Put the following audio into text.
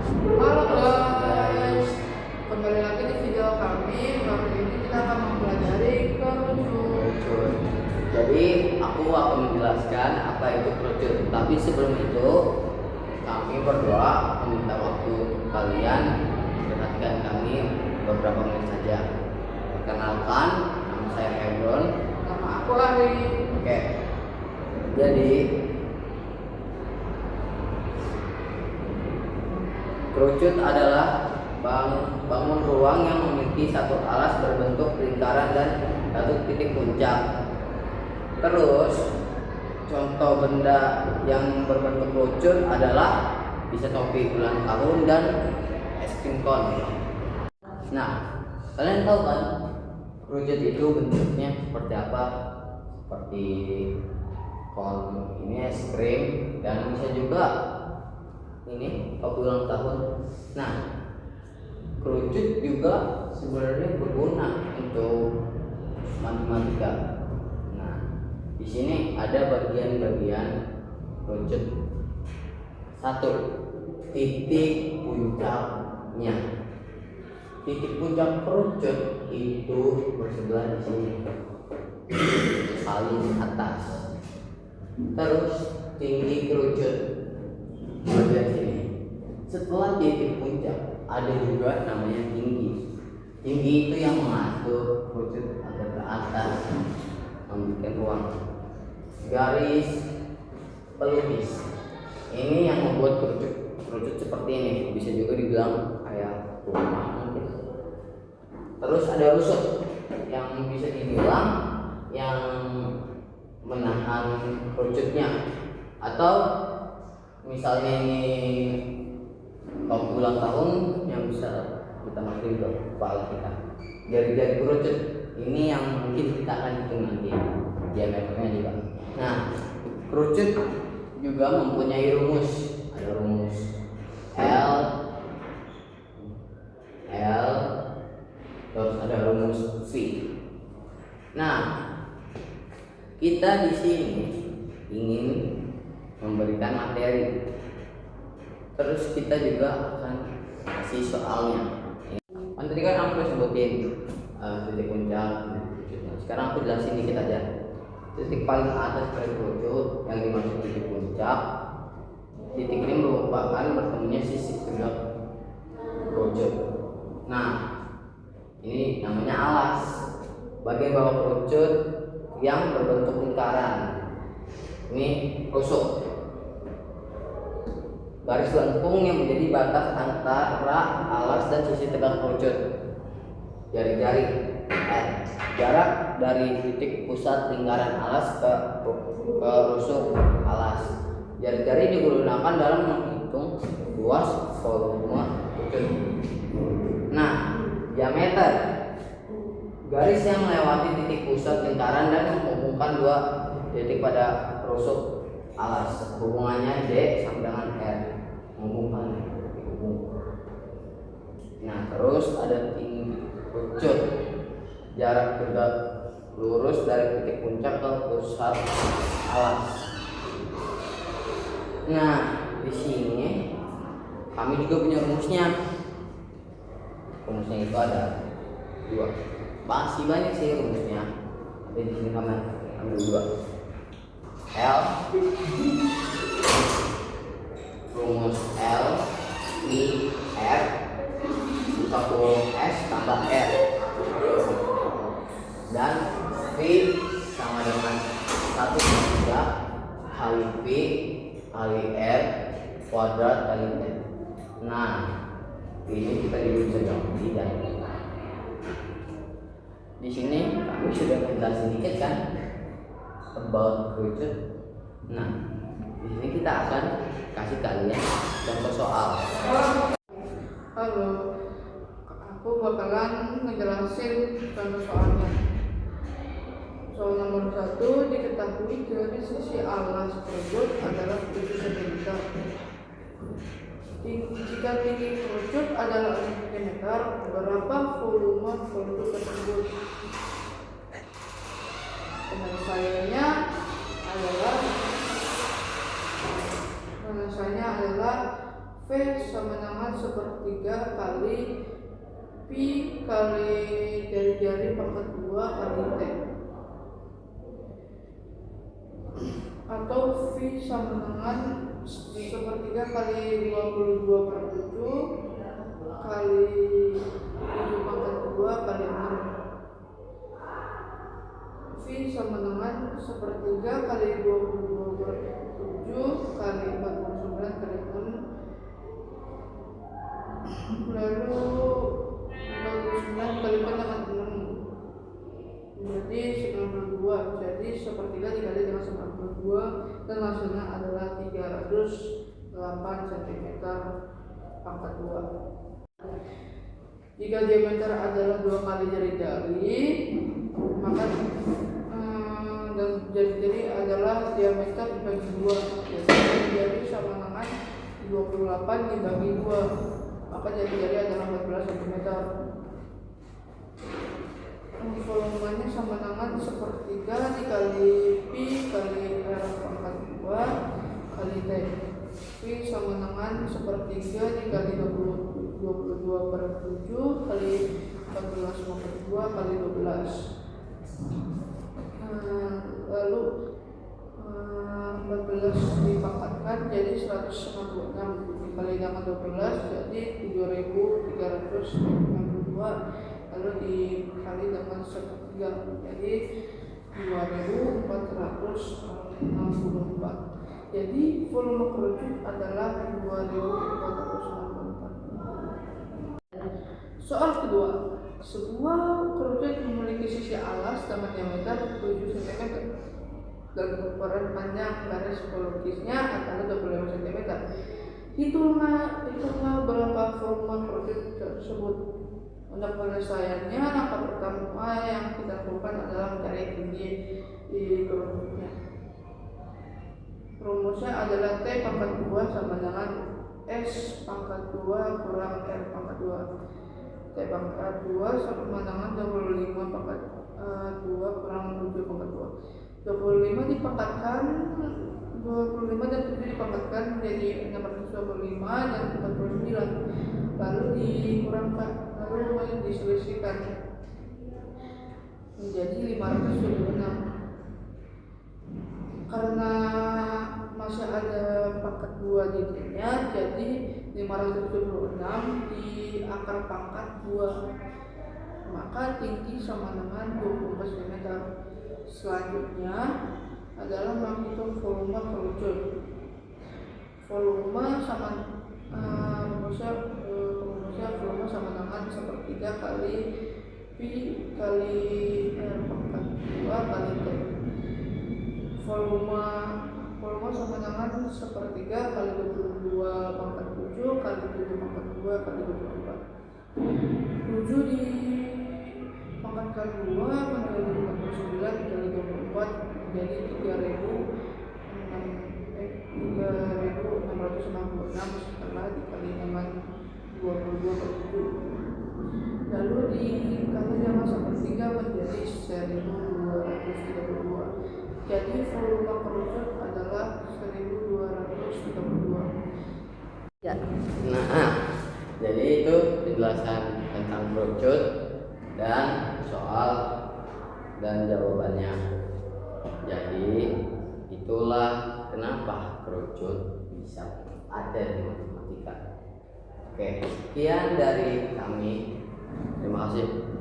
Halo guys, kembali lagi di video kami. Kali ini kita akan mempelajari kerucut. Kerucut. Jadi aku akan menjelaskan apa itu kerucut. Tapi sebelum itu kami berdua meminta waktu kalian perhatikan kami beberapa menit saja. Perkenalkan, nama saya Hebron. Nama aku Ari. Oke. Jadi kerucut adalah bangun ruang yang memiliki satu alas berbentuk lingkaran dan satu titik puncak. Terus contoh benda yang berbentuk kerucut adalah bisa topi ulang tahun dan es krim cone. Nah, kalian tahu kan kerucut itu bentuknya seperti apa? Seperti cone ini es krim, dan bisa juga ini topi ulang tahun. Nah, kerucut juga sebenarnya berguna untuk matematika. Nah, di sini ada bagian-bagian kerucut. Satu, titik puncaknya. Titik puncak kerucut itu bersebelah di sini, paling atas. Terus tinggi kerucut bagian sini. Setelah titik puncak ada juga namanya tinggi. Tinggi itu yang mengatur kerucut agar ke atas, membuat ruang. Garis pelukis ini yang membuat kerucut seperti ini. Bisa juga dibilang kayak rumah mungkin. Terus ada rusuk yang bisa dibilang yang menahan kerucutnya, atau misalnya ini topi ulang tahun yang bisa kita masukin ke kepala kita. Jari-jari kerucut ini yang mungkin kita akan hitung nanti diameternya juga. Nah, kerucut juga mempunyai rumus. Ada rumus L, terus ada rumus V. Nah, kita di sini ingin memberikan materi. Terus kita juga akan kasih soalnya. Kan tadi kan aku sebutin titik puncak, kerucutnya. Sekarang aku jelasin dikit aja. Titik paling atas dari kerucut yang dimaksud titik puncak. Titik ini merupakan bertemunya sisi tegak kerucut. Nah, ini namanya alas. Bagian bawah kerucut yang berbentuk lingkaran. Ini rusuk. Garis lengkung yang menjadi batas antara alas dan sisi tegak kerucut. Jari-jari jarak dari titik pusat lingkaran alas ke rusuk alas. Jari-jari digunakan dalam menghitung luas volume kerucut. Nah, diameter garis yang melewati titik pusat lingkaran dan menghubungkan dua titik pada rusuk alas. Hubungannya D sama dengan R. Menghubungkan. Nah, terus ada tinggi kerucut. Jarak tegak lurus dari titik puncak ke pusat alas. Nah, di sini kami juga punya rumusnya. Rumusnya itu ada dua. Masih banyak sih rumusnya. Tapi di sini kami ambil dua. L, rumus L I R satu S tambah R, dan V sama dengan 1/3 kali V kali R kuadrat kali T. Nah, ini kita juga bisa ganti. Dan di sini kami sudah menjelaskan sedikit kan about kerucut. Nah, di sini kita akan kasih kalian contoh soal. Halo, aku bakalan ngejelasin contoh soalnya. Soal nomor 1, diketahui garis sisi alas kerucut adalah 7 cm. Jika tinggi kerucut adalah 6 cm, berapa volume kerucut tersebut? Penyelesaiannya adalah V sama dengan sepertiga kali Pi kali jari-jari pangkat 2 kali T, atau V sama dengan sepertiga kali 22/7 kali 7 pangkat 2 kali 6. V sama dengan sepertiga kali 22/7 kali 49 kali 6, lalu 49 dikalikan dengan 6 berarti 92. Jadi sepertiga dikali dengan 92 dan hasilnya adalah 308 cm pangkat 2. Jika diameter adalah 2 kali jari-jari, maka dan jari-jari adalah diameter dibagi 2. Jadi jari-jari sama dengan 28 dibagi 2, maka jari-jari adalah 14 cm. Volumenya sama dengan sepertiga dikali Pi kali R pangkat 2 kali T. Pi sama dengan sepertiga dikali 22/7 kali 14/2 kali 12. Lalu 14 dipangkatkan jadi 156 dikali dengan 12 jadi 7.362, lalu dikali dengan sepertiga jadi 2.464. Jadi volume kerucut adalah 2.464. Soal kedua, sebuah kerucut memiliki sisi alas dengan diameter 7 cm dan ukuran panjang garis pelukisnya adalah 25 cm. Hitunglah berapa volume kerucut tersebut. Untuk penyelesaiannya, langkah pertama yang kita lakukan adalah mencari tinggi di kerucutnya. Rumusnya adalah T pangkat 2 sama dengan S pangkat 2 kurang R pangkat 2. T pangkat 2 sama dengan 25 pangkat 2 kurang 7 pangkat 2. 25 dipangkatkan 25 dan 7 dipangkatkan menjadi 625 dan 49, lalu dikurangkan, lalu diselisihkan menjadi 576. Karena masih ada pangkat 2 digitnya, jadi 576 di akar pangkat 2, maka tinggi sama dengan 24 cm. Selanjutnya adalah menghitung volume kerucut. Volume sama volume sama dengan sepertiga kali Pi kali R pangkat 2 kali T. Volume sama dengan sepertiga kali 22 pangkat 7 kali 7 pangkat 2 kali 24. 7 dipangkatkan 2 menjadi 49 kali 24 menjadi 3.666 setelah dikali dengan 22/7. Lalu dikali dengan sepertiga menjadi 1.232. Jadi volume kerucut adalah 1.232. Ya. Nah, jadi itu penjelasan tentang kerucut dan soal dan jawabannya. Jadi itulah kenapa kerucut bisa ada di matematika. Oke, sekian dari kami. Terima kasih.